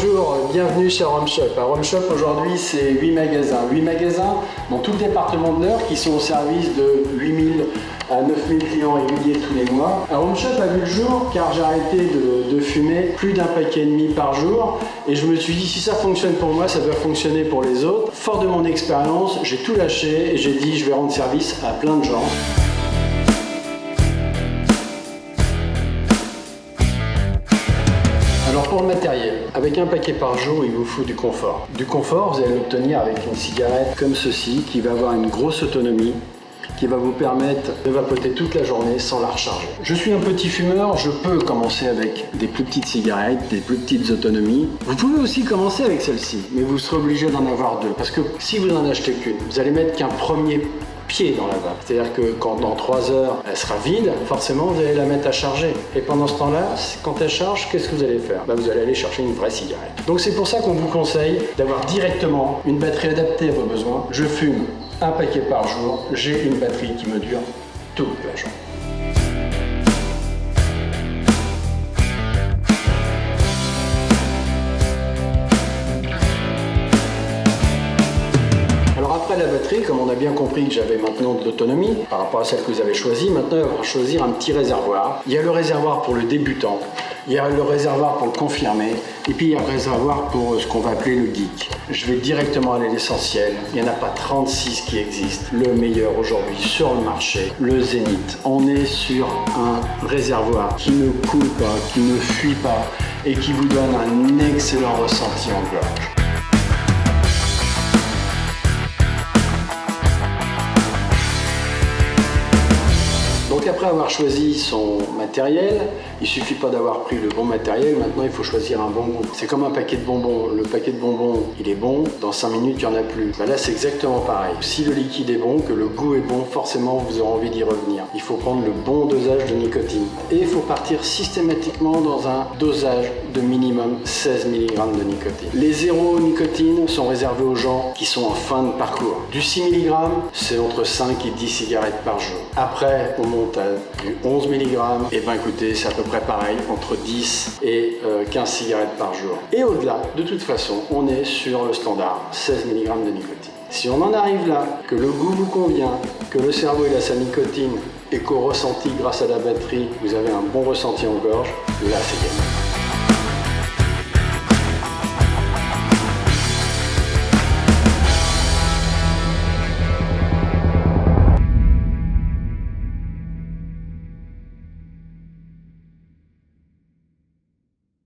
Bonjour, bienvenue chez Rhum Shop. À Rhum Shop aujourd'hui c'est 8 magasins. 8 magasins dans tout le département de l'Eure qui sont au service de 8000 à 9000 clients réguliers tous les mois. Rhum Shop a vu le jour car j'ai arrêté de fumer plus d'un paquet et demi par jour et je me suis dit si ça fonctionne pour moi, ça doit fonctionner pour les autres. Fort de mon expérience, j'ai tout lâché et j'ai dit je vais rendre service à plein de gens. Alors pour le matériel, avec un paquet par jour, il vous faut du confort. Du confort, vous allez l'obtenir avec une cigarette comme ceci, qui va avoir une grosse autonomie, qui va vous permettre de vapoter toute la journée sans la recharger. Je suis un petit fumeur, je peux commencer avec des plus petites cigarettes, des plus petites autonomies. Vous pouvez aussi commencer avec celle-ci, mais vous serez obligé d'en avoir deux, parce que si vous n'en achetez qu'une, vous allez mettre qu'un premier pied dans la vape. C'est-à-dire que quand dans 3 heures elle sera vide, forcément vous allez la mettre à charger. Et pendant ce temps-là, quand elle charge, qu'est-ce que vous allez faire? Vous allez aller chercher une vraie cigarette. Donc c'est pour ça qu'on vous conseille d'avoir directement une batterie adaptée à vos besoins. Je fume un paquet par jour, j'ai une batterie qui me dure toute la journée. Après la batterie, comme on a bien compris que j'avais maintenant de l'autonomie par rapport à celle que vous avez choisie, maintenant il va choisir un petit réservoir. Il y a le réservoir pour le débutant, il y a le réservoir pour le confirmé, et puis il y a le réservoir pour ce qu'on va appeler le geek. Je vais directement aller à l'essentiel. Il n'y en a pas 36 qui existent. Le meilleur aujourd'hui sur le marché, le Zénith. On est sur un réservoir qui ne coule pas, qui ne fuit pas et qui vous donne un excellent ressenti en gorge. Donc après avoir choisi son matériel, il suffit pas d'avoir pris le bon matériel, maintenant il faut choisir un bon goût. C'est comme un paquet de bonbons, le paquet de bonbons il est bon, dans 5 minutes il n'y en a plus. Là c'est exactement pareil. Si le liquide est bon, que le goût est bon, forcément vous aurez envie d'y revenir. Il faut prendre le bon dosage de nicotine. Et il faut partir systématiquement dans un dosage de minimum 16 mg de nicotine. Les zéro nicotine sont réservés aux gens qui sont en fin de parcours. Du 6 mg, c'est entre 5 et 10 cigarettes par jour. Après, on monte à du 11 mg, et ben écoutez, c'est à peu près pareil, entre 10 et 15 cigarettes par jour. Et au-delà, de toute façon, on est sur le standard, 16 mg de nicotine. Si on en arrive là, que le goût vous convient, que le cerveau il a sa nicotine et qu'au ressenti grâce à la batterie, vous avez un bon ressenti en gorge, là c'est gagné.